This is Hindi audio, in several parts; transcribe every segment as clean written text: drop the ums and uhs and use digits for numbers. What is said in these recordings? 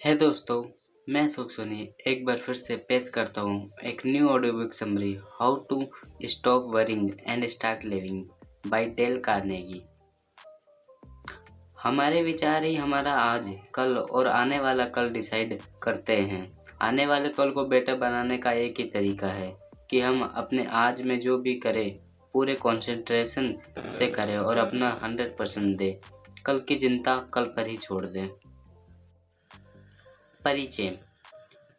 है दोस्तों, मैं सुख सोनी एक बार फिर से पेश करता हूँ एक new audio book summary how to stop worrying and start living by Dale Carnegie. हमारे विचार ही हमारा आज, कल और आने वाला कल डिसाइड करते हैं। आने वाले कल को बेटर बनाने का एक ही तरीका है कि हम अपने आज में जो भी करें पूरे कंसंट्रेशन से करें और अपना 100% दें। कल की चिंता कल पर ही छोड़ दें। परिचय।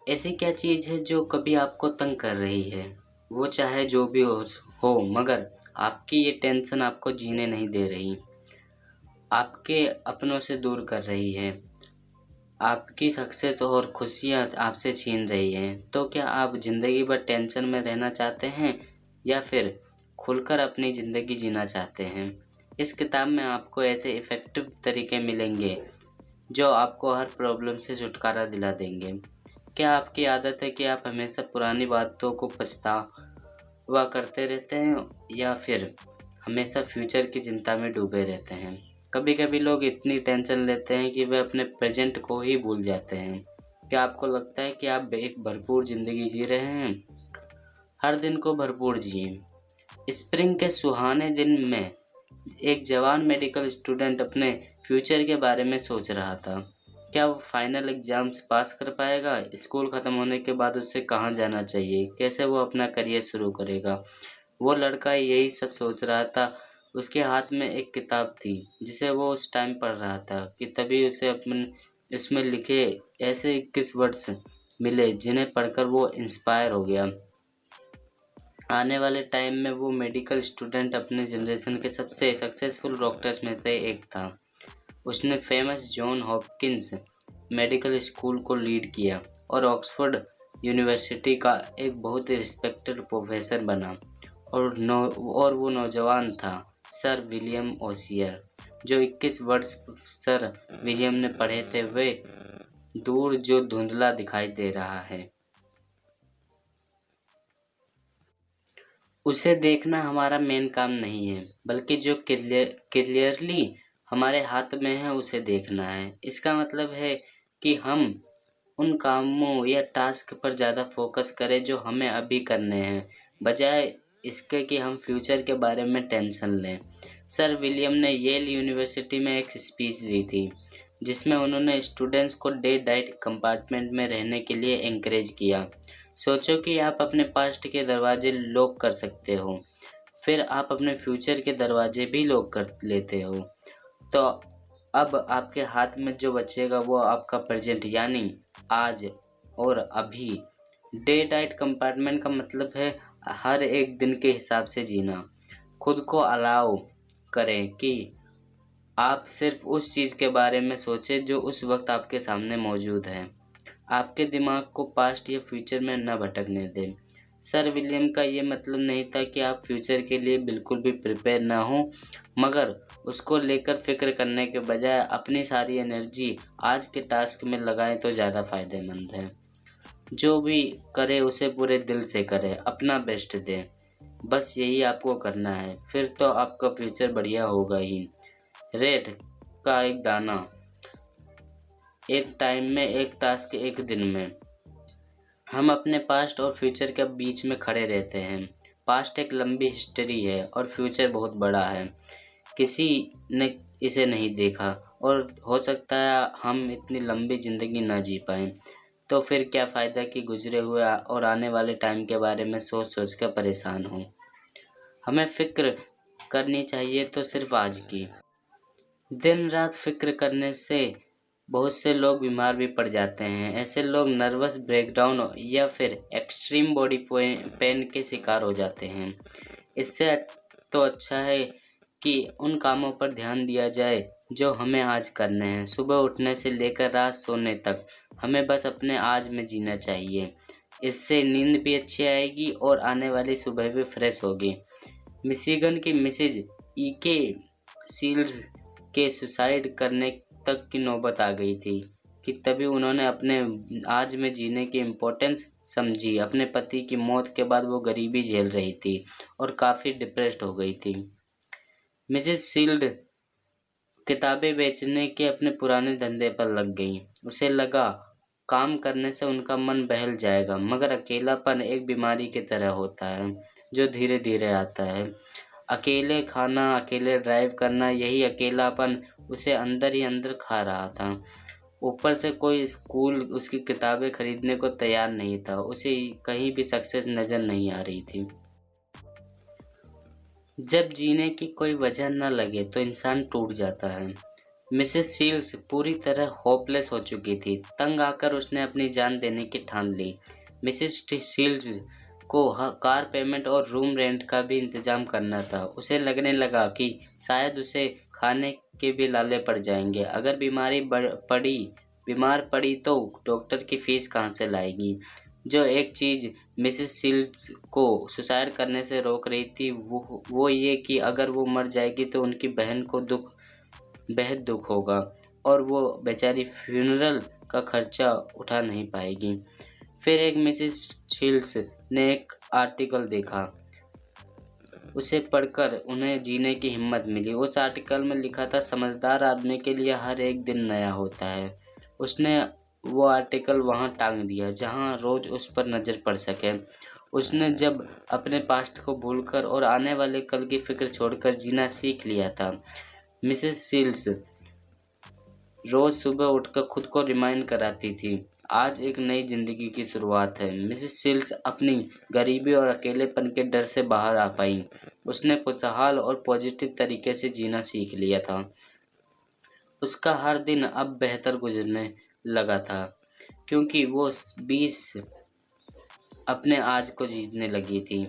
ऐसी क्या चीज़ है जो कभी आपको तंग कर रही है? वो चाहे जो भी हो मगर आपकी ये टेंशन आपको जीने नहीं दे रही, आपके अपनों से दूर कर रही है, आपकी सक्सेस और खुशियाँ आपसे छीन रही हैं। तो क्या आप ज़िंदगी भर टेंशन में रहना चाहते हैं या फिर खुलकर अपनी ज़िंदगी जीना चाहते हैं? इस किताब में आपको ऐसे इफ़ेक्टिव तरीके मिलेंगे जो आपको हर प्रॉब्लम से छुटकारा दिला देंगे। क्या आपकी आदत है कि आप हमेशा पुरानी बातों को पछतावा करते रहते हैं या फिर हमेशा फ्यूचर की चिंता में डूबे रहते हैं? कभी-कभी लोग इतनी टेंशन लेते हैं कि वे अपने प्रेजेंट को ही भूल जाते हैं। क्या आपको लगता है कि आप एक भरपूर ज़िंदगी जी रहे हैं? हर दिन को भरपूर जिए। स्प्रिंग के सुहाने दिन में एक जवान मेडिकल स्टूडेंट अपने फ्यूचर के बारे में सोच रहा था। क्या वो फाइनल एग्जाम्स पास कर पाएगा? स्कूल ख़त्म होने के बाद उसे कहाँ जाना चाहिए? कैसे वो अपना करियर शुरू करेगा? वो लड़का यही सब सोच रहा था। उसके हाथ में एक किताब थी जिसे वो उस टाइम पढ़ रहा था कि तभी उसे अपने इसमें लिखे ऐसे 21 वर्ड्स मिले जिन्हें पढ़कर वो इंस्पायर हो गया। आने वाले टाइम में वो मेडिकल स्टूडेंट अपने जनरेशन के सबसे सक्सेसफुल डॉक्टर्स में से एक था। उसने famous John Hopkins medical school को लीड किया और ऑक्सफोर्ड यूनिवर्सिटी का एक बहुत ही रिस्पेक्टेड प्रोफेसर बना। और वो नौजवान था सर विलियम ओशियर। जो 21 वर्ड्स सर विलियम ने पढ़े थे वे दूर जो धुंधला दिखाई दे रहा है। उसे देखना हमारा मेन काम नहीं है, बल्कि जो क्लियरली हमारे हाथ में है उसे देखना है। इसका मतलब है कि हम उन कामों या टास्क पर ज़्यादा फोकस करें जो हमें अभी करने हैं, बजाय इसके कि हम फ्यूचर के बारे में टेंशन लें। सर विलियम ने येल यूनिवर्सिटी में एक स्पीच दी थी जिसमें उन्होंने स्टूडेंट्स को डे डाइट कंपार्टमेंट में रहने के लिए एनकरेज किया। सोचो कि आप अपने पास्ट के दरवाजे लॉक कर सकते हो, फिर आप अपने फ्यूचर के दरवाजे भी लॉक कर लेते हो। तो अब आपके हाथ में जो बचेगा वो आपका प्रेजेंट यानी आज और अभी। डे डाइट कंपार्टमेंट का मतलब है हर एक दिन के हिसाब से जीना। खुद को अलाउ करें कि आप सिर्फ उस चीज़ के बारे में सोचें जो उस वक्त आपके सामने मौजूद है। आपके दिमाग को पास्ट या फ्यूचर में न भटकने दें। सर विलियम का ये मतलब नहीं था कि आप फ्यूचर के लिए बिल्कुल भी प्रिपेयर ना हो, मगर उसको लेकर फिक्र करने के बजाय अपनी सारी एनर्जी आज के टास्क में लगाएं तो ज़्यादा फायदेमंद है। जो भी करे उसे पूरे दिल से करें, अपना बेस्ट दें। बस यही आपको करना है, फिर तो आपका फ्यूचर बढ़िया होगा ही। रेत का एक दाना, एक टाइम में एक टास्क, एक दिन में। हम अपने पास्ट और फ्यूचर के बीच में खड़े रहते हैं। पास्ट एक लंबी हिस्ट्री है और फ्यूचर बहुत बड़ा है। किसी ने इसे नहीं देखा और हो सकता है हम इतनी लंबी ज़िंदगी ना जी पाएँ। तो फिर क्या फ़ायदा कि गुजरे हुए और आने वाले टाइम के बारे में सोच-सोच कर परेशान हों। हमें फ़िक्र करनी चाहिए तो सिर्फ़ आज की। दिन रात फ़िक्र करने से बहुत से लोग बीमार भी पड़ जाते हैं। ऐसे लोग नर्वस ब्रेकडाउन या फिर एक्सट्रीम बॉडी पेन के शिकार हो जाते हैं। इससे तो अच्छा है कि उन कामों पर ध्यान दिया जाए जो हमें आज करने हैं। सुबह उठने से लेकर रात सोने तक हमें बस अपने आज में जीना चाहिए। इससे नींद भी अच्छी आएगी और आने वाली सुबह भी फ्रेश होगी। मिशिगन की मिसेज ईके सील्ड्स के सुसाइड करने तक की नौबत आ गई थी कि तभी उन्होंने अपने आज में जीने की इम्पोर्टेंस समझी। अपने पति की मौत के बाद वो गरीबी झेल रही थी और काफ़ी डिप्रेस्ड हो गई थी। मिसेस सील्ड किताबें बेचने के अपने पुराने धंधे पर लग गईं। उसे लगा काम करने से उनका मन बहल जाएगा, मगर अकेलापन एक बीमारी की तरह होता है जो धीरे धीरे आता है। अकेले खाना, अकेले ड्राइव करना, यही अकेलापन उसे अंदर ही अंदर खा रहा था। ऊपर से कोई स्कूल उसकी किताबें खरीदने को तैयार नहीं था, उसे कहीं भी सक्सेस नज़र नहीं आ रही थी। जब जीने की कोई वजह न लगे तो इंसान टूट जाता है। मिसेस सील्स पूरी तरह होपलेस हो चुकी थी। तंग आकर उसने अपनी जान देने की ठान ली। मिसेस सील्स को कार पेमेंट और रूम रेंट का भी इंतजाम करना था। उसे लगने लगा कि शायद उसे खाने के भी लाले पड़ जाएंगे। अगर बीमार पड़ी तो डॉक्टर की फीस कहाँ से लाएगी। जो एक चीज़ मिसेस सील्स को सुसाइड करने से रोक रही थी वो ये कि अगर वो मर जाएगी तो उनकी बहन को बेहद दुख होगा और वो बेचारी फ्यूनरल का खर्चा उठा नहीं पाएगी। फिर एक मिसेस सील्स ने एक आर्टिकल देखा। उसे पढ़कर उन्हें जीने की हिम्मत मिली। उस आर्टिकल में लिखा था, समझदार आदमी के लिए हर एक दिन नया होता है। उसने वो आर्टिकल वहाँ टांग दिया जहाँ रोज़ उस पर नज़र पड़ सके। उसने जब अपने पास्ट को भूलकर और आने वाले कल की फिक्र छोड़कर जीना सीख लिया था। मिसेस सील्स रोज़ सुबह उठकर खुद को रिमाइंड कराती थी, आज एक नई जिंदगी की शुरुआत है। मिसेस सील्स अपनी गरीबी और अकेलेपन के डर से बाहर आ पाई। उसने खुशहाल और पॉजिटिव तरीके से जीना सीख लिया था। उसका हर दिन अब बेहतर गुजरने लगा था क्योंकि वो 20 अपने आज को जीतने लगी थी।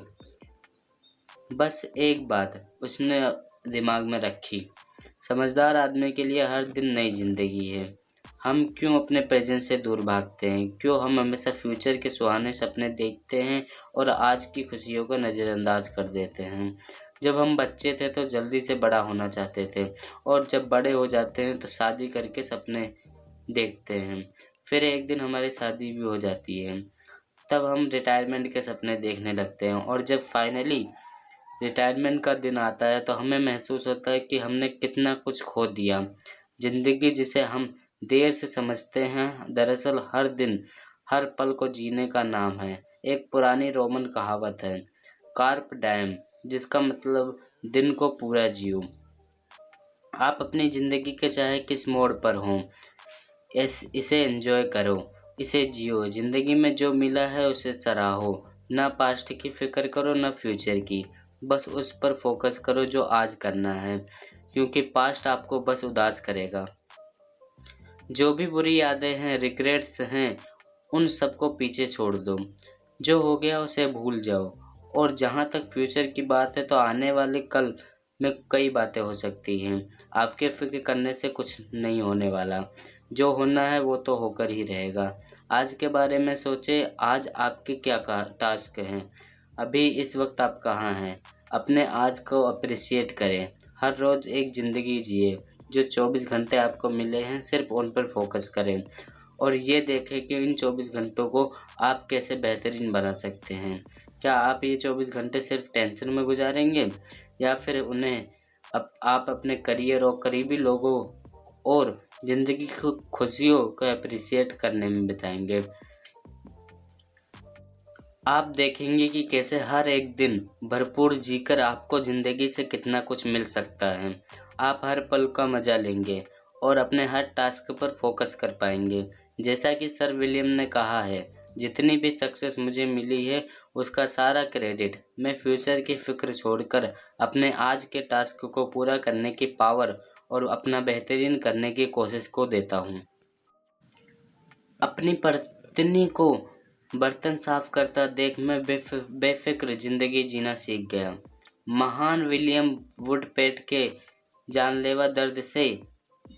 बस एक बात उसने दिमाग में रखी, समझदार आदमी के लिए हर दिन नई जिंदगी है। हम क्यों अपने प्रेजेंट से दूर भागते हैं? क्यों हम हमेशा फ्यूचर के सुहाने सपने देखते हैं और आज की खुशियों को नज़रअंदाज कर देते हैं? जब हम बच्चे थे तो जल्दी से बड़ा होना चाहते थे और जब बड़े हो जाते हैं तो शादी करके सपने देखते हैं। फिर एक दिन हमारी शादी भी हो जाती है, तब हम रिटायरमेंट के सपने देखने लगते हैं और जब फाइनली रिटायरमेंट का दिन आता है तो हमें महसूस होता है कि हमने कितना कुछ खो दिया। ज़िंदगी जिसे हम देर से समझते हैं, दरअसल हर दिन हर पल को जीने का नाम है। एक पुरानी रोमन कहावत है, कार्प डायम, जिसका मतलब दिन को पूरा जियो। आप अपनी ज़िंदगी के चाहे किस मोड़ पर हों, इसे एंजॉय करो, इसे जियो। ज़िंदगी में जो मिला है उसे सराहो। ना पास्ट की फ़िक्र करो ना फ्यूचर की, बस उस पर फोकस करो जो आज करना है, क्योंकि पास्ट आपको बस उदास करेगा। जो भी बुरी यादें हैं, रिग्रेट्स हैं, उन सबको पीछे छोड़ दो। जो हो गया उसे भूल जाओ। और जहाँ तक फ्यूचर की बात है तो आने वाले कल में कई बातें हो सकती हैं। आपके फिक्र करने से कुछ नहीं होने वाला। जो होना है वो तो होकर ही रहेगा। आज के बारे में सोचें, आज आपके क्या टास्क हैं, अभी इस वक्त आप कहाँ हैं। अपने आज को अप्रिशिएट करें। हर रोज़ एक ज़िंदगी जिए। जो 24 घंटे आपको मिले हैं सिर्फ उन पर फोकस करें और ये देखें कि इन 24 घंटों को आप कैसे बेहतरीन बना सकते हैं। क्या आप ये 24 घंटे सिर्फ टेंशन में गुजारेंगे या फिर उन्हें आप अपने करियर और करीबी लोगों और ज़िंदगी की खुशियों को अप्रिशिएट करने में बिताएंगे। आप देखेंगे कि कैसे हर एक दिन भरपूर जीकर आपको ज़िंदगी से कितना कुछ मिल सकता है। आप हर पल का मज़ा लेंगे और अपने हर टास्क पर फोकस कर पाएंगे। जैसा कि सर विलियम ने कहा है, जितनी भी सक्सेस मुझे मिली है उसका सारा क्रेडिट मैं फ्यूचर की फ़िक्र छोड़कर अपने आज के टास्क को पूरा करने की पावर और अपना बेहतरीन करने की कोशिश को देता हूँ। अपनी पत्नी को बर्तन साफ करता देख मैं बेफिक्र जिंदगी जीना सीख गया। महान विलियम वुडपेट के जानलेवा दर्द से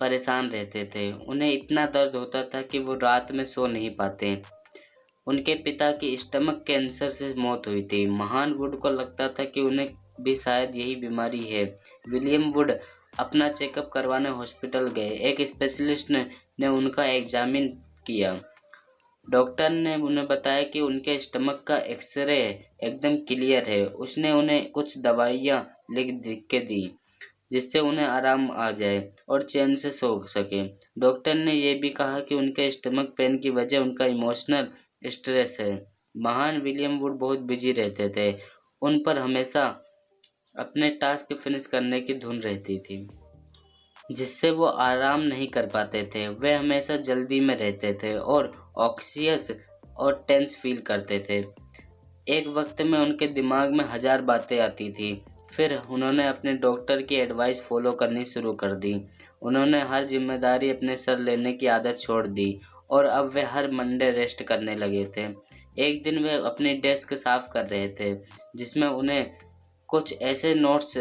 परेशान रहते थे। उन्हें इतना दर्द होता था कि वो रात में सो नहीं पाते। उनके पिता की स्टमक कैंसर से मौत हुई थी। महान वुड को लगता था कि उन्हें भी शायद यही बीमारी है। विलियम वुड अपना चेकअप करवाने हॉस्पिटल गए। एक स्पेशलिस्ट ने उनका एग्जामिन किया। डॉक्टर ने उन्हें बताया कि उनके स्टमक का एक्सरे एकदम क्लियर है। उसने उन्हें कुछ दवाइयाँ लिख के दी जिससे उन्हें आराम आ जाए और चैन से सो सके। डॉक्टर ने यह भी कहा कि उनके स्टमक पेन की वजह उनका इमोशनल स्ट्रेस है। महान विलियम वुड बहुत बिजी रहते थे। उन पर हमेशा अपने टास्क फिनिश करने की धुन रहती थी, जिससे वो आराम नहीं कर पाते थे। वे हमेशा जल्दी में रहते थे और ऑक्सियस और टेंस फील करते थे। एक वक्त में उनके दिमाग में 1000 बातें आती थी। फिर उन्होंने अपने डॉक्टर की एडवाइस फॉलो करनी शुरू कर दी। उन्होंने हर जिम्मेदारी अपने सर लेने की आदत छोड़ दी और अब वे हर मंडे रेस्ट करने लगे थे। एक दिन वे अपनी डेस्क साफ कर रहे थे, जिसमें उन्हें कुछ ऐसे नोट्स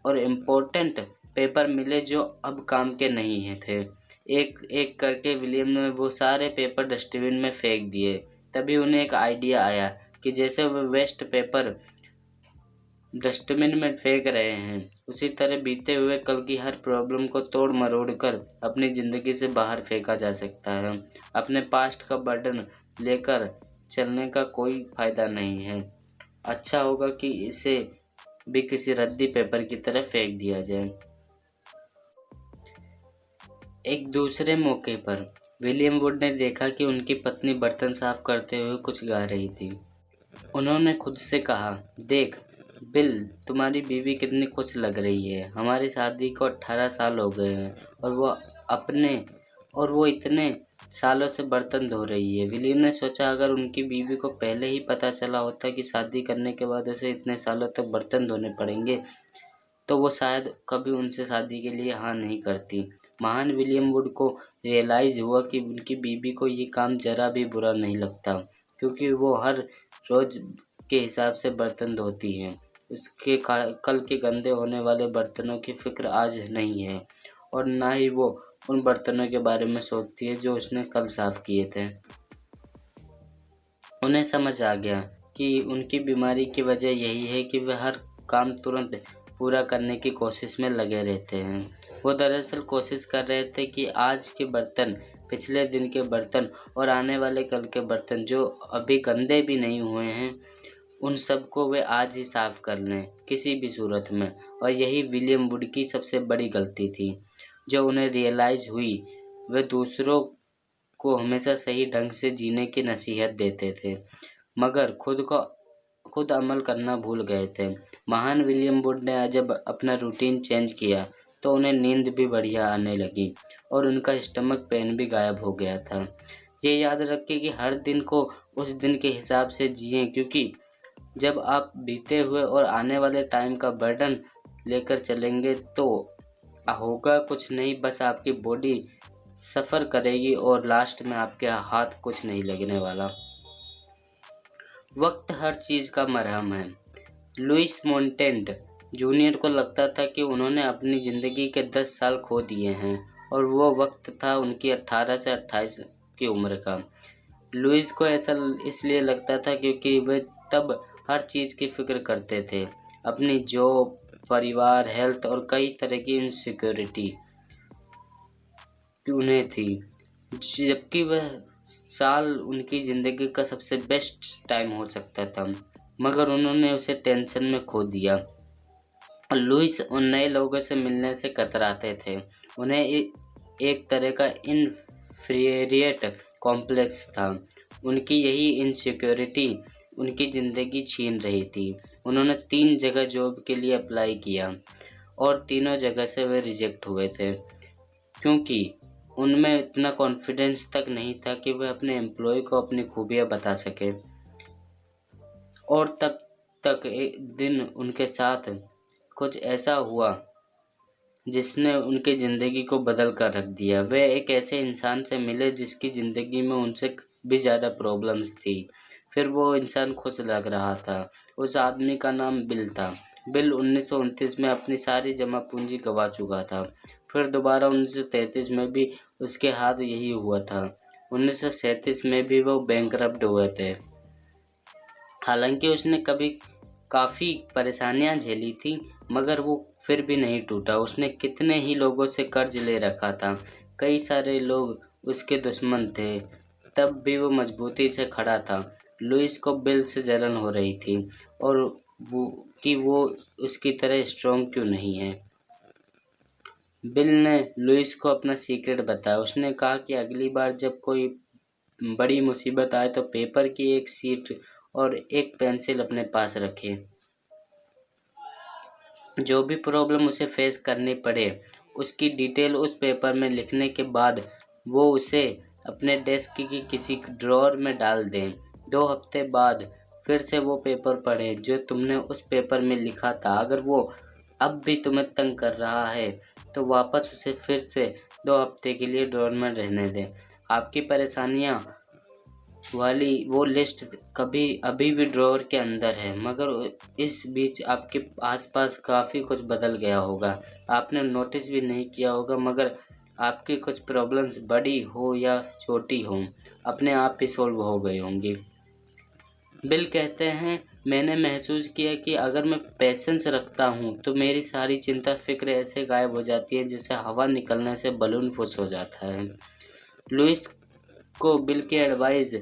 और इम्पोर्टेंट पेपर मिले जो अब काम के नहीं है थे। एक एक करके विलियम ने वो सारे पेपर डस्टबिन में फेंक दिए। तभी उन्हें एक आइडिया आया कि जैसे वे वेस्ट पेपर डस्टबिन में फेंक रहे हैं, उसी तरह बीते हुए कल की हर प्रॉब्लम को तोड़ मरोड़ कर अपनी ज़िंदगी से बाहर फेंका जा सकता है। अपने पास्ट का बर्डन लेकर चलने का कोई फ़ायदा नहीं है। अच्छा होगा कि इसे भी किसी रद्दी पेपर की तरह फेंक दिया जाए। एक दूसरे मौके पर विलियम वुड ने देखा कि उनकी पत्नी बर्तन साफ करते हुए कुछ गा रही थी। उन्होंने खुद से कहा, देख बिल, तुम्हारी बीवी कितनी खुश लग रही है। हमारी शादी को 18 साल हो गए हैं और वो इतने सालों से बर्तन धो रही है। विलियम ने सोचा, अगर उनकी बीवी को पहले ही पता चला होता कि शादी करने के बाद उसे इतने सालों तक बर्तन धोने पड़ेंगे, तो वो शायद कभी उनसे शादी के लिए हाँ नहीं करती। महान विलियम वुड को रियलाइज़ हुआ कि उनकी बीवी को ये काम ज़रा भी बुरा नहीं लगता, क्योंकि वो हर रोज़ के हिसाब से बर्तन धोती हैं। उसके कल के गंदे होने वाले बर्तनों की फ़िक्र आज नहीं है और ना ही वो उन बर्तनों के बारे में सोचती है जो उसने कल साफ़ किए थे। उन्हें समझ आ गया कि उनकी बीमारी की वजह यही है कि वे हर काम तुरंत पूरा करने की कोशिश में लगे रहते हैं। वो दरअसल कोशिश कर रहे थे कि आज के बर्तन, पिछले दिन के बर्तन और आने वाले कल के बर्तन जो अभी गंदे भी नहीं हुए हैं, उन सबको वे आज ही साफ कर लें किसी भी सूरत में। और यही विलियम वुड की सबसे बड़ी गलती थी। जो उन्हें रियलाइज़ हुई, वे दूसरों को हमेशा सही ढंग से जीने की नसीहत देते थे, मगर खुद अमल करना भूल गए थे। महान विलियम वुड ने जब अपना रूटीन चेंज किया तो उन्हें नींद भी बढ़िया आने लगी और उनका स्टमक पेन भी गायब हो गया था। ये याद रखें कि हर दिन को उस दिन के हिसाब से जिएं, क्योंकि जब आप बीते हुए और आने वाले टाइम का बर्डन लेकर चलेंगे तो होगा कुछ नहीं, बस आपकी बॉडी सफ़र करेगी और लास्ट में आपके हाथ कुछ नहीं लगने वाला। वक्त हर चीज़ का मरहम है। लुइस मोंटेन्ट जूनियर को लगता था कि उन्होंने अपनी ज़िंदगी के 10 साल खो दिए हैं और वो वक्त था उनकी 18 से 28 की उम्र का। लुइस को ऐसा इसलिए लगता था क्योंकि वे तब हर चीज़ की फ़िक्र करते थे, अपनी जॉब, परिवार, हेल्थ और कई तरह की इनसिक्योरिटी उन्हें थी, जबकि वह साल उनकी ज़िंदगी का सबसे बेस्ट टाइम हो सकता था, मगर उन्होंने उसे टेंशन में खो दिया। लुइस उन नए लोगों से मिलने से कतराते थे। उन्हें एक तरह का इन्फीरियरिटी कॉम्प्लेक्स था। उनकी यही इनसिक्योरिटी उनकी ज़िंदगी छीन रही थी। उन्होंने 3 जगह जॉब के लिए अप्लाई किया और तीनों जगह से वे रिजेक्ट हुए थे, क्योंकि उनमें इतना कॉन्फिडेंस तक नहीं था कि वे अपने एम्प्लॉय को अपनी खूबियाँ बता सके। और तब तक एक दिन उनके साथ कुछ ऐसा हुआ जिसने उनकी ज़िंदगी को बदल कर रख दिया। वे एक ऐसे इंसान से मिले जिसकी ज़िंदगी में उनसे भी ज़्यादा प्रॉब्लम्स थी। फिर वो इंसान खुश लग रहा था। उस आदमी का नाम बिल था। बिल 1929 में अपनी सारी जमा पूंजी गंवा चुका था। फिर दोबारा 1933 में भी उसके हाथ यही हुआ था। 1937 में भी वो बैंकरप्ट हुए थे। हालांकि उसने कभी काफ़ी परेशानियां झेली थी, मगर वो फिर भी नहीं टूटा। उसने कितने ही लोगों से कर्ज ले रखा था, कई सारे लोग उसके दुश्मन थे, तब भी वो मजबूती से खड़ा था। लुइस को बिल से जलन हो रही थी और वो उसकी तरह स्ट्रॉन्ग क्यों नहीं है। बिल ने लुइस को अपना सीक्रेट बताया। उसने कहा कि अगली बार जब कोई बड़ी मुसीबत आए तो पेपर की एक शीट और एक पेंसिल अपने पास रखे। जो भी प्रॉब्लम उसे फेस करनी पड़े, उसकी डिटेल उस पेपर में लिखने के बाद वो उसे अपने डेस्क की किसी ड्रॉअर में डाल दें। 2 हफ्ते बाद फिर से वो पेपर पढ़ें जो तुमने उस पेपर में लिखा था। अगर वो अब भी तुम्हें तंग कर रहा है तो वापस उसे फिर से 2 हफ्ते के लिए ड्रॉअर में रहने दें। आपकी परेशानियां वाली वो लिस्ट कभी अभी भी ड्रॉअर के अंदर है, मगर इस बीच आपके आसपास काफ़ी कुछ बदल गया होगा। आपने नोटिस भी नहीं किया होगा, मगर आपकी कुछ प्रॉब्लम्स बड़ी हो या छोटी हो, अपने आप ही सॉल्व हो गई होंगी। बिल कहते हैं, मैंने महसूस किया कि अगर मैं पेशेंस रखता हूँ तो मेरी सारी चिंता फिक्र ऐसे गायब हो जाती है जैसे हवा निकलने से बलून फुस हो जाता है। लुइस को बिल की एडवाइस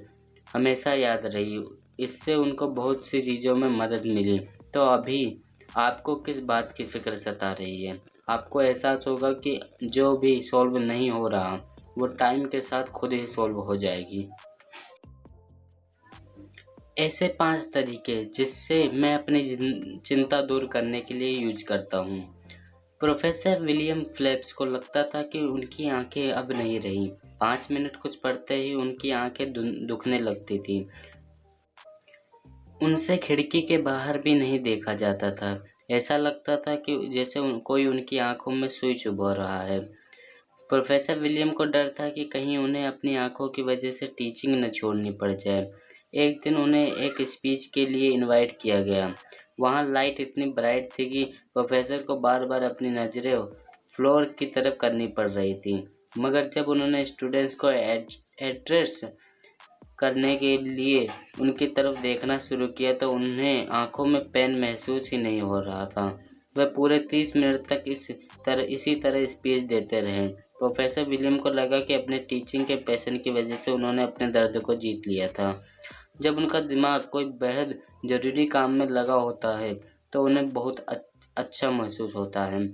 हमेशा याद रही। इससे उनको बहुत सी चीज़ों में मदद मिली। तो अभी आपको किस बात की फ़िक्र सता रही है? आपको एहसास होगा कि जो भी सॉल्व नहीं हो रहा वो टाइम के साथ खुद ही सॉल्व हो जाएगी। ऐसे 5 तरीके जिससे मैं अपनी चिंता दूर करने के लिए यूज करता हूँ। प्रोफेसर विलियम फ़िलिप्स को लगता था कि उनकी आंखें अब नहीं रहीं। 5 मिनट कुछ पढ़ते ही उनकी आंखें दुखने लगती थी। उनसे खिड़की के बाहर भी नहीं देखा जाता था। ऐसा लगता था कि जैसे कोई उनकी आंखों में सुई चुभा रहा है। प्रोफेसर विलियम को डर था कि कहीं उन्हें अपनी आंखों की वजह से टीचिंग न छोड़नी पड़ जाए। एक दिन उन्हें एक स्पीच के लिए इनवाइट किया गया। वहाँ लाइट इतनी ब्राइट थी कि प्रोफेसर को बार-बार अपनी नज़रें फ्लोर की तरफ करनी पड़ रही थी। मगर जब उन्होंने स्टूडेंट्स को एड्रेस करने के लिए उनकी तरफ देखना शुरू किया तो उन्हें आंखों में पेन महसूस ही नहीं हो रहा था। वह पूरे 30 मिनट तक इसी तरह स्पीच देते रहे। प्रोफेसर विलियम को लगा कि अपने टीचिंग के पैशन की वजह से उन्होंने अपने दर्द को जीत लिया था। जब उनका दिमाग कोई बेहद ज़रूरी काम में लगा होता है तो उन्हें बहुत अच्छा महसूस होता है।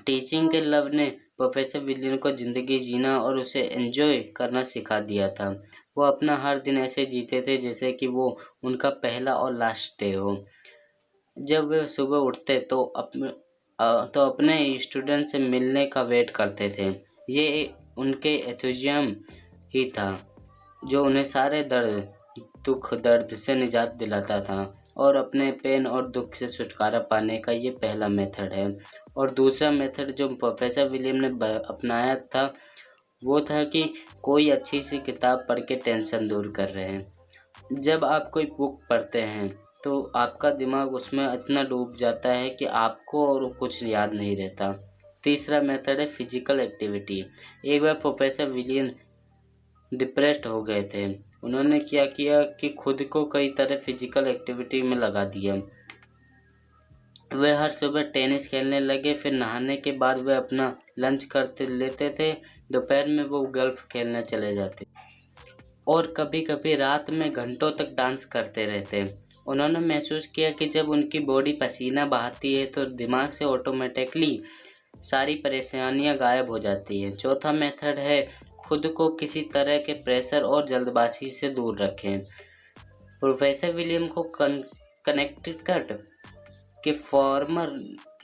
टीचिंग के लव ने प्रोफेसर विलियम को ज़िंदगी जीना और उसे एंजॉय करना सिखा दिया था। वो अपना हर दिन ऐसे जीते थे जैसे कि वो उनका पहला और लास्ट डे हो। जब वे सुबह उठते तो अपने स्टूडेंट से मिलने का वेट करते थे। ये उनके एंथुसियाज्म ही था जो उन्हें सारे दर्द से निजात दिलाता था। और अपने पेन और दुख से छुटकारा पाने का ये पहला मेथड है। और दूसरा मेथड जो प्रोफेसर विलियम ने अपनाया था वो था कि कोई अच्छी सी किताब पढ़ के टेंशन दूर कर रहे हैं। जब आप कोई बुक पढ़ते हैं तो आपका दिमाग उसमें इतना डूब जाता है कि आपको और कुछ याद नहीं रहता। तीसरा मेथड है फिजिकल एक्टिविटी। एक बार प्रोफेसर विलियम डिप्रेस्ड हो गए थे। उन्होंने क्या किया कि खुद को कई तरह फिजिकल एक्टिविटी में लगा दिया। वे हर सुबह टेनिस खेलने लगे, फिर नहाने के बाद वे अपना लंच करते लेते थे। दोपहर में वो गोल्फ खेलने चले जाते और कभी-कभी रात में घंटों तक डांस करते रहते। उन्होंने महसूस किया कि जब उनकी बॉडी पसीना बहाती है तो दिमाग से ऑटोमेटिकली सारी परेशानियां गायब हो जाती हैं। चौथा मेथड है खुद को किसी तरह के प्रेशर और जल्दबाजी से दूर रखें। प्रोफेसर विलियम को कनेक्टिकट के फॉर्मर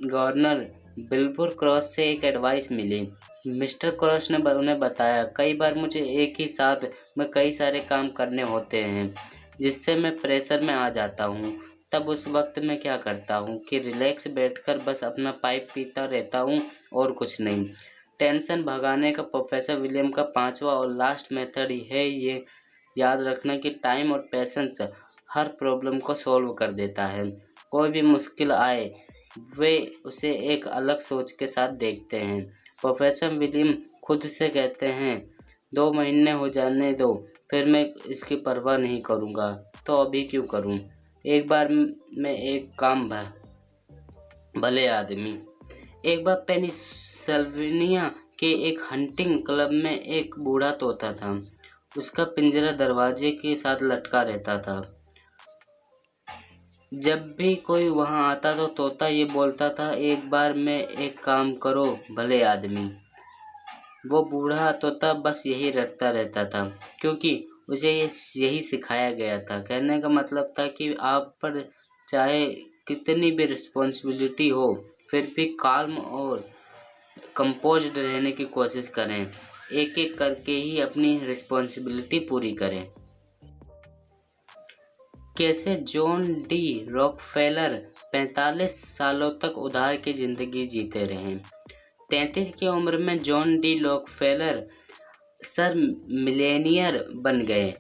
गवर्नर विल्बुर क्रॉस से एक एडवाइस मिली। मिस्टर क्रॉस ने उन्हें बताया, कई बार मुझे एक ही साथ में कई सारे काम करने होते हैं जिससे मैं प्रेशर में आ जाता हूँ। तब उस वक्त मैं क्या करता हूँ कि रिलैक्स बैठकर बस अपना पाइप पीता रहता हूँ और कुछ नहीं। टेंशन भगाने का प्रोफेसर विलियम का 5वां और लास्ट मेथड है ये याद रखना कि टाइम और पेशेंस हर प्रॉब्लम को सॉल्व कर देता है। कोई भी मुश्किल आए वे उसे एक अलग सोच के साथ देखते हैं। प्रोफेसर विलियम खुद से कहते हैं, 2 महीने हो जाने दो फिर मैं इसकी परवाह नहीं करूँगा तो अभी क्यों करूँ। एक बार में एक काम भले आदमी। एक बार पेनिसिल्वेनिया के एक हंटिंग क्लब में एक बूढ़ा तोता था। उसका पिंजरा दरवाजे के साथ लटका रहता था। जब भी कोई वहाँ आता तो तोता ये बोलता था, एक बार में एक काम करो भले आदमी। वो बूढ़ा तोता बस यही रटता रहता था, क्योंकि उसे यही सिखाया गया था। कहने का मतलब था कि आप पर चाहे कितनी भी रिस्पॉन्सिबिलिटी हो, फिर भी काल्म और कंपोज्ड रहने की कोशिश करें। एक एक करके ही अपनी रिस्पॉन्सिबिलिटी पूरी करें। कैसे जॉन डी रॉकफेलर 45 सालों तक उधार की जिंदगी जीते रहे। 33 की उम्र में John D Rockefeller sir Millionaire बन गए।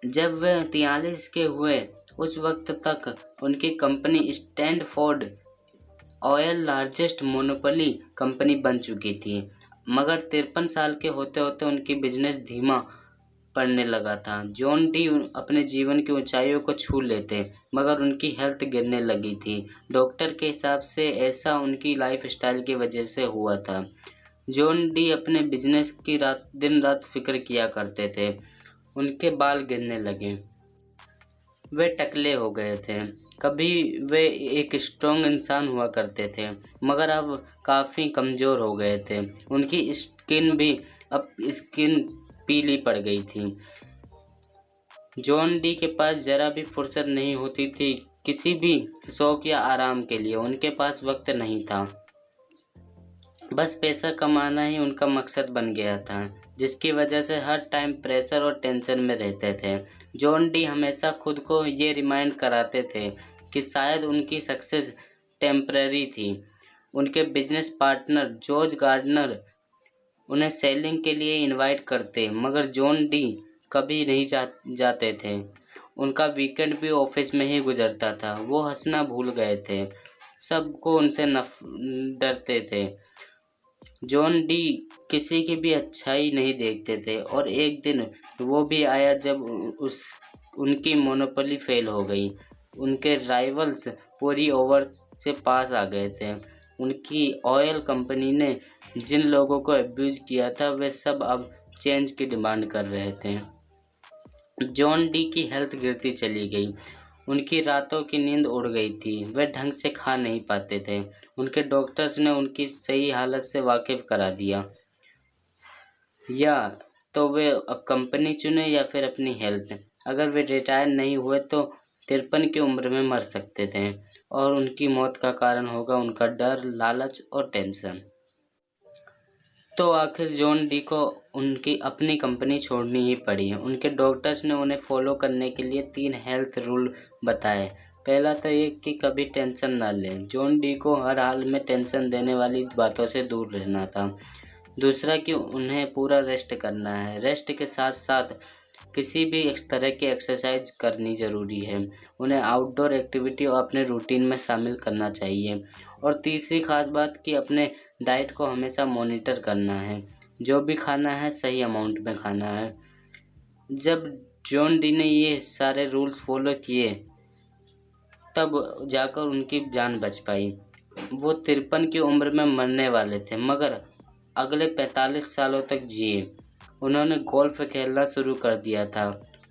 जब वे 43 के हुए, उस वक्त तक उनकी company Stanford oil largest monopoly company बन चुकी थी। मगर 53 साल के होते होते उनकी बिजनेस धीमा पड़ने लगा था। जॉन डी अपने जीवन की ऊंचाइयों को छू लेते, मगर उनकी हेल्थ गिरने लगी थी। डॉक्टर के हिसाब से ऐसा उनकी लाइफस्टाइल की वजह से हुआ था। जॉन डी अपने बिजनेस की दिन रात फिक्र किया करते थे। उनके बाल गिरने लगे, वे टकले हो गए थे। कभी वे एक स्ट्रॉन्ग इंसान हुआ करते थे, मगर अब काफ़ी कमज़ोर हो गए थे। उनकी स्किन भी अब स्किन पीली पड़ गई थी। जॉन डी के पास ज़रा भी फुर्सत नहीं होती थी किसी भी शौक या आराम के लिए। उनके पास वक्त नहीं था, बस पैसा कमाना ही उनका मकसद बन गया था, जिसकी वजह से हर टाइम प्रेशर और टेंशन में रहते थे। जॉन डी हमेशा खुद को ये रिमाइंड कराते थे कि शायद उनकी सक्सेस टेम्पररी थी। उनके बिजनेस पार्टनर जॉर्ज गार्डनर उन्हें सेलिंग के लिए इनवाइट करते, मगर जॉन डी कभी नहीं जाते थे। उनका वीकेंड भी ऑफिस में ही गुजरता था। वो हंसना भूल गए थे, सबको उनसे डरते थे। जॉन डी किसी की भी अच्छाई नहीं देखते थे, और एक दिन वो भी आया जब उनकी मोनोपोली फेल हो गई। उनके राइवल्स पूरी ओवर से पास आ गए थे। उनकी ऑयल कंपनी ने जिन लोगों को अब्यूज़ किया था, वे सब अब चेंज की डिमांड कर रहे थे। जॉन डी की हेल्थ गिरती चली गई। उनकी रातों की नींद उड़ गई थी। वे ढंग से खा नहीं पाते थे। उनके डॉक्टर्स ने उनकी सही हालत से वाकिफ़ करा दिया। या तो वे अब कंपनी चुने या फिर अपनी हेल्थ। अगर वे रिटायर नहीं हुए तो 53 की उम्र में मर सकते थे, और उनकी मौत का कारण होगा उनका डर, लालच और टेंशन। तो आखिर जॉन डी को उनकी अपनी कंपनी छोड़नी ही पड़ी। उनके डॉक्टर्स ने उन्हें फॉलो करने के लिए 3 हेल्थ रूल बताए। पहला तो ये कि कभी टेंशन ना लें। जॉन डी को हर हाल में टेंशन देने वाली बातों से दूर रहना था। दूसरा कि उन्हें पूरा रेस्ट करना है। रेस्ट के साथ साथ किसी भी इस तरह की एक्सरसाइज करनी ज़रूरी है। उन्हें आउटडोर एक्टिविटी और अपने रूटीन में शामिल करना चाहिए। और तीसरी ख़ास बात कि अपने डाइट को हमेशा मॉनिटर करना है। जो भी खाना है सही अमाउंट में खाना है। जब जॉन डी ने ये सारे रूल्स फॉलो किए, तब जाकर उनकी जान बच पाई। वो 53 की उम्र में मरने वाले थे, मगर अगले 45 सालों तक जिए। उन्होंने गोल्फ खेलना शुरू कर दिया था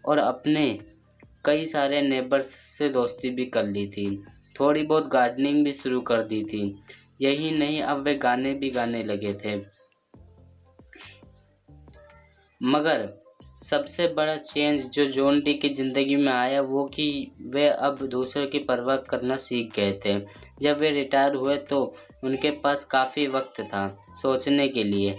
और अपने कई सारे नेबर्स से दोस्ती भी कर ली थी। थोड़ी बहुत गार्डनिंग भी शुरू कर दी थी। यही नहीं, अब वे गाने भी गाने लगे थे। मगर सबसे बड़ा चेंज जो जॉन डी की ज़िंदगी में आया वो कि वे अब दूसरों की परवाह करना सीख गए थे। जब वे रिटायर हुए तो उनके पास काफ़ी वक्त था सोचने के लिए।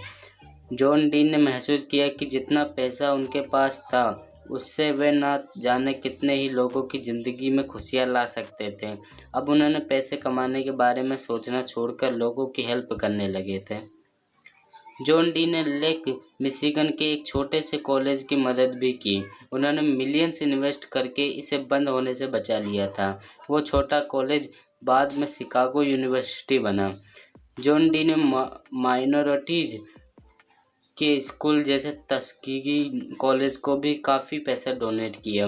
जॉन डी ने महसूस किया कि जितना पैसा उनके पास था, उससे वे ना जाने कितने ही लोगों की ज़िंदगी में खुशियाँ ला सकते थे। अब उन्होंने पैसे कमाने के बारे में सोचना छोड़कर लोगों की हेल्प करने लगे थे। जॉन डी ने लेक मिशिगन के एक छोटे से कॉलेज की मदद भी की। उन्होंने मिलियंस इन्वेस्ट करके इसे बंद होने से बचा लिया था। वो छोटा कॉलेज बाद में शिकागो यूनिवर्सिटी बना। जॉन डी ने माइनॉरिटीज़ के स्कूल जैसे टस्कीगी कॉलेज को भी काफ़ी पैसा डोनेट किया।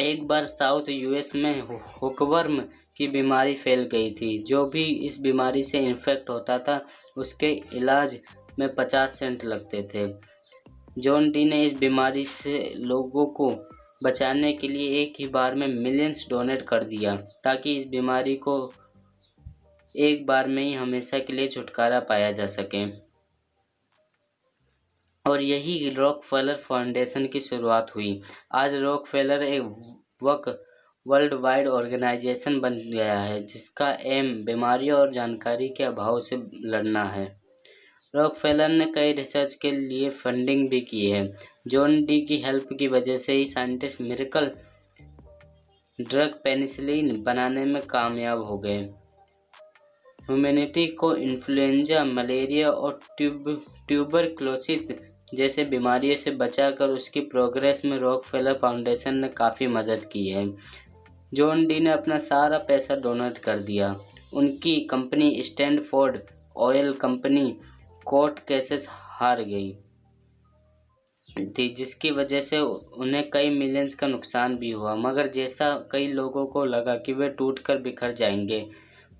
एक बार साउथ यूएस में हुकवर्म की बीमारी फैल गई थी। जो भी इस बीमारी से इन्फेक्ट होता था, उसके इलाज में 50 सेंट लगते थे। जॉन डी ने इस बीमारी से लोगों को बचाने के लिए एक ही बार में मिलियंस डोनेट कर दिया ताकि इस बीमारी को एक बार में ही हमेशा के लिए छुटकारा पाया जा सके। और यही रॉकफेलर फाउंडेशन की शुरुआत हुई। आज रॉकफेलर एक वर्ल्ड वाइड ऑर्गेनाइजेशन बन गया है जिसका एम बीमारियों और जानकारी के अभाव से लड़ना है। रॉकफेलर ने कई रिसर्च के लिए फंडिंग भी की है। जॉन डी की हेल्प की वजह से ही साइंटिस्ट मिरेकल ड्रग पेनिसिलिन बनाने में कामयाब हो गए। ह्यूमैनिटी को इन्फ्लुएंजा, मलेरिया और ट्यूबरक्लोसिस जैसे बीमारियों से बचाकर उसकी प्रोग्रेस में रॉकफेलर फाउंडेशन ने काफ़ी मदद की है। जॉन डी ने अपना सारा पैसा डोनेट कर दिया। उनकी company Stanford oil company court cases हार गई थी जिसकी वजह से उन्हें कई मिलियंस का नुकसान भी हुआ, मगर जैसा कई लोगों को लगा कि वे टूटकर बिखर जाएंगे,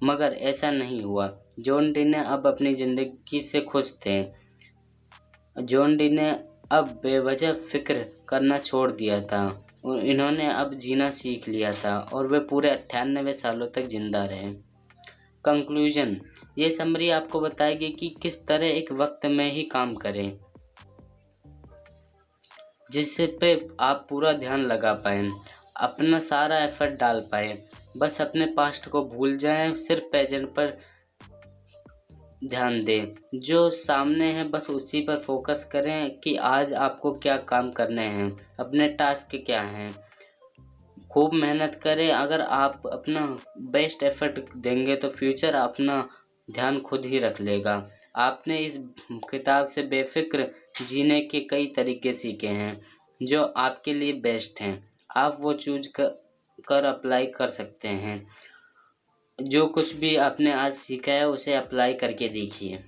मगर ऐसा नहीं हुआ। जॉन डी ने अब अपनी ज़िंदगी से खुश थे। जॉन डी ने अब बेवजह फिक्र करना छोड़ दिया था। इन्होंने अब जीना सीख लिया था और वे पूरे 98 सालों तक जिंदा रहे। कंक्लूजन, ये समरी आपको बताएगी कि किस तरह एक वक्त में ही काम करें जिससे पे आप पूरा ध्यान लगा पाएँ, अपना सारा एफर्ट डाल पाएँ। बस अपने पास्ट को भूल जाएं, सिर्फ प्रेजेंट पर ध्यान दें। जो सामने है बस उसी पर फोकस करें कि आज आपको क्या काम करने हैं, अपने टास्क क्या हैं। खूब मेहनत करें। अगर आप अपना बेस्ट एफर्ट देंगे तो फ्यूचर अपना ध्यान खुद ही रख लेगा। आपने इस किताब से बेफिक्र जीने के कई तरीके सीखे हैं जो आपके लिए बेस्ट हैं। आप वो चूज कर अप्लाई कर सकते हैं। जो कुछ भी आपने आज सीखा है उसे अप्लाई करके देखिए।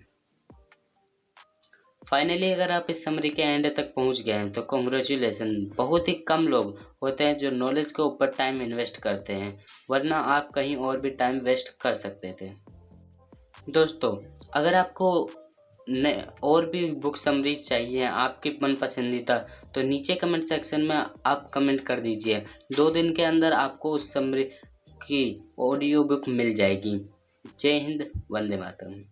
फाइनली अगर आप इस समरी के एंड तक पहुंच गए हैं तो कॉन्ग्रेचुलेसन। बहुत ही कम लोग होते हैं जो नॉलेज के ऊपर टाइम इन्वेस्ट करते हैं, वरना आप कहीं और भी टाइम वेस्ट कर सकते थे। दोस्तों, अगर आपको और भी बुक समरीज चाहिए आपकी मन पसंदीदा, तो नीचे कमेंट सेक्शन में आप कमेंट कर दीजिए। 2 दिन के अंदर आपको उस समरी की ऑडियो बुक मिल जाएगी। जय हिंद, वंदे मातरम।